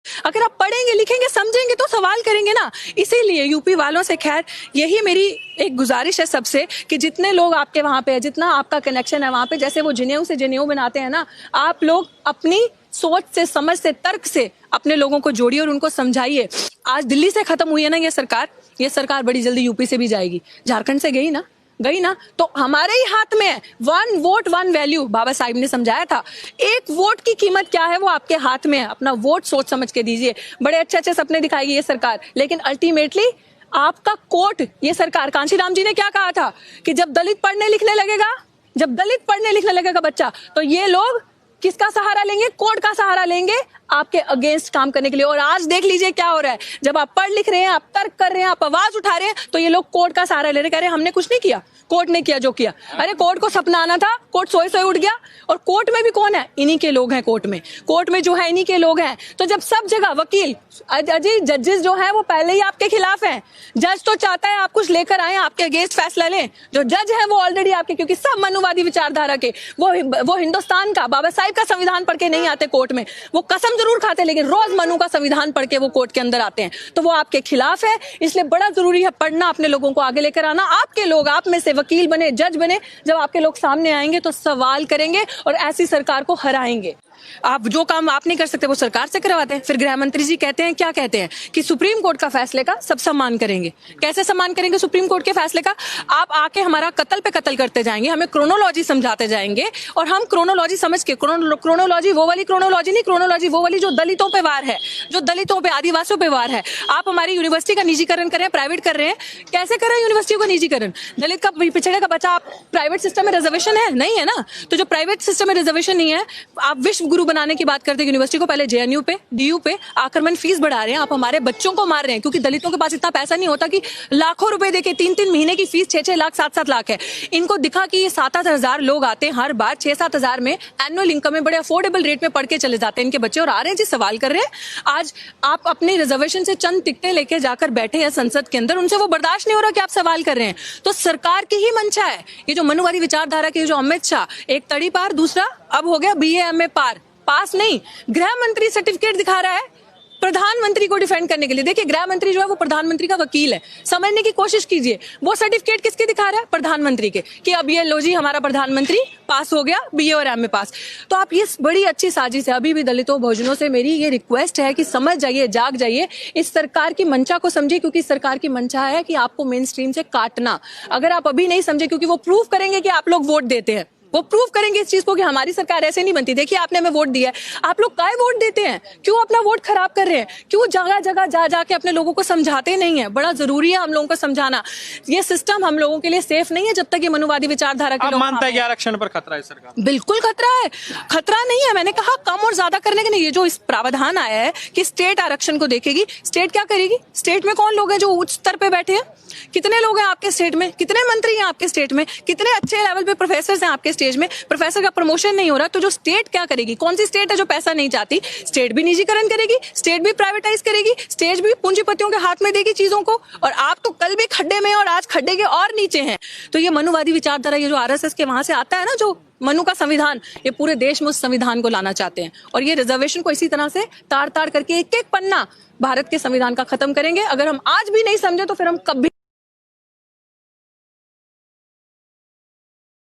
अगर आप पढ़ेंगे, लिखेंगे, समझेंगे तो सवाल करेंगे ना। इसीलिए यूपी वालों से खैर यही मेरी एक गुजारिश है सबसे कि जितने लोग आपके वहां पे है, जितना आपका कनेक्शन है वहां पे, जैसे वो जनेऊ से जनेऊ बनाते हैं ना, आप लोग अपनी सोच से, समझ से, तर्क से अपने लोगों को जोड़िए और उनको समझाइए। आज दिल्ली से खत्म हुई है ना ये सरकार बड़ी जल्दी यूपी से भी जाएगी। झारखंड से गई ना, तो हमारे ही हाथ में है। 1 वोट 1 वैल्यू बाबा साहिब ने समझाया था। 1 वोट की कीमत क्या है वो आपके हाथ में है। अपना वोट सोच समझ के दीजिए। बड़े अच्छे अच्छे सपने दिखाएगी ये सरकार, लेकिन अल्टीमेटली आपका कोर्ट, ये सरकार, कांशीराम जी ने क्या कहा था कि जब दलित पढ़ने लिखने लगेगा बच्चा, तो ये लोग किसका सहारा लेंगे? कोर्ट का सहारा लेंगे आपके अगेंस्ट काम करने के लिए। और आज देख लीजिए क्या हो रहा है। जब आप पढ़ लिख रहे हैं, आप तर्क कर रहे हैं, आप आवाज उठा रहे हैं, तो ये लोग कोर्ट का सहारा ले रहे हैं, कह रहे हैं हमने कुछ नहीं किया, कोर्ट ने किया जो किया। अरे कोर्ट को सपना आना था, कोर्ट सोए सोए उठ गया। और कोर्ट में भी कौन है? इन्हीं के लोग हैं। कोर्ट में जो है इन्हीं के लोग हैं। तो जब सब जगह वकील, अजय जजेस जो है वो पहले ही आपके खिलाफ हैं। जज तो चाहता है आप कुछ लेकर आए, आपके अगेंस्ट फैसला लें। जो जज है वो ऑलरेडी आपके, क्योंकि सब मनुवादी विचारधारा के, वो हिंदुस्तान का, बाबा साहिब का संविधान पढ़ के नहीं आते कोर्ट में। वो कसम जरूर खाते, लेकिन रोज मनु का संविधान पढ़ के वो कोर्ट के अंदर आते हैं। तो वो आपके खिलाफ है। इसलिए बड़ा जरूरी है पढ़ना, अपने लोगों को आगे लेकर आना। आपके लोग, आप में से वकील बने, जज बने, जब आपके लोग सामने आएंगे तो सवाल करेंगे और ऐसी सरकार को हराएंगे। आप जो काम आप नहीं कर सकते वो सरकार से करवाते हैं। फिर गृह मंत्री जी कहते हैं, क्या कहते हैं कि सुप्रीम कोर्ट का फैसले का सब सम्मान करेंगे। कैसे सम्मान करेंगे सुप्रीम कोर्ट के फैसले का? आप आके हमारा कत्ल पे कत्ल करते जाएंगे, हमें क्रोनोलॉजी समझाते जाएंगे, और हम क्रोनोलॉजी समझ के, क्रोनोलॉजी वो वाली क्रोनोलॉजी नहीं, क्रोनोलॉजी वो वाली जो दलितों पे वार है, जो दलितों पे, आदिवासियों पे वार है। आप हमारी यूनिवर्सिटी का निजीकरण कर रहे हैं, प्राइवेट कर रहे हैं। कैसे कर रहे हैं यूनिवर्सिटी को निजीकरण? दलित का, पिछड़े का बच्चा, आप प्राइवेट सिस्टम में रिजर्वेशन है नहीं है ना, तो जो प्राइवेट सिस्टम में रिजर्वेशन नहीं है, आप विश्व गुरु बनाने की बात करते हैं यूनिवर्सिटी को, पहले जेएनयू पे, डीयू पे आक्रमण फीस बढ़ा रहे हैं। आप हमारे बच्चों को मार रहे हैं, क्योंकि दलितों के पास इतना पैसा नहीं होता कि लाखों रुपए देके 3-3 महीने की फीस 6-6 लाख 7-7 लाख है। इनको दिखा कि ये 7-8 हजार लोग आते हैं हर बार, 6-7 हजार में एनुअल इनकम में, बड़े अफोर्डेबल रेट में पढ़ के चले जाते हैं इनके बच्चे, और आ रहे हैं जी सवाल कर रहे हैं। आज आप अपने रिजर्वेशन से चंद टिकटें लेके जाकर बैठे हैं संसद के अंदर, उनसे वो बर्दाश्त नहीं हो रहा कि आप सवाल कर रहे हैं। तो सरकार की ही मंशा है, ये जो मनुवादी विचारधारा के जो अमित शाह, एक तड़ी पार, दूसरा अब हो गया BA MA पास नहीं, गृह मंत्री सर्टिफिकेट दिखा रहा है प्रधानमंत्री को डिफेंड करने के लिए। देखिए गृह मंत्री जो है वो प्रधानमंत्री का वकील है, समझने की कोशिश कीजिए। वो सर्टिफिकेट किसके दिखा रहा है? प्रधानमंत्री के, कि अब ये लो जी हमारा प्रधानमंत्री पास हो गया BA और MA पास। तो आप ये बड़ी अच्छी साजिश है। अभी भी दलितों, बहुजनों से मेरी ये रिक्वेस्ट है कि समझ जाइए, जाग जाइए, इस सरकार की मंशा को समझिए, क्योंकि सरकार की मंशा है कि आपको मेन स्ट्रीम से काटना। अगर आप अभी नहीं समझे, क्योंकि वो प्रूव करेंगे कि आप लोग वोट देते हैं, वो प्रूव करेंगे इस चीज को कि हमारी सरकार ऐसे नहीं बनती। देखिए आपने हमें वोट दिया है, आप लोग काय वोट देते हैं? क्यों अपना वोट खराब कर रहे हैं? क्यों जगह जगह जा जाके अपने लोगों को समझाते नहीं है? बड़ा जरूरी है हम लोगों को समझाना। ये सिस्टम हम लोगों के लिए सेफ नहीं है जब तक ये मनुवादी विचारधारा के लोग मानता है कि आरक्षण पर खतरा है सरकार? बिल्कुल खतरा है। खतरा नहीं है, मैंने कहा कम और ज्यादा करने के नहीं। ये जो इस प्रावधान आया है कि स्टेट आरक्षण को देखेगी, स्टेट क्या करेगी? स्टेट में कौन लोग हैं जो उच्च स्तर पे बैठे हैं? कितने लोग हैं आपके स्टेट में? कितने मंत्री हैं आपके स्टेट में? कितने अच्छे लेवल पे प्रोफेसर हैं आपके स्टेट में? प्रोफेसर का प्रमोशन नहीं हो रहा, तो जो स्टेट क्या करेगी? कौन सी स्टेट है जो पैसा नहीं चाहती? स्टेट भी निजीकरण करेगी, स्टेट भी प्राइवेटाइज करेगी, स्टेट भी पूंजीपतियों के हाथ में देगी चीजों को। और आप तो कल भी खड्डे में और आज खड्डे के और नीचे हैं। तो ये मनुवादी विचारधारा, ये जो RSS के वहां से आता है ना, जो मनु का संविधान, ये पूरे देश में उस संविधान को लाना चाहते हैं। और ये रिजर्वेशन को इसी तरह से ताड़ ताड़ करके एक एक पन्ना भारत के संविधान का खत्म करेंगे। अगर हम आज भी नहीं समझे तो फिर हम कभी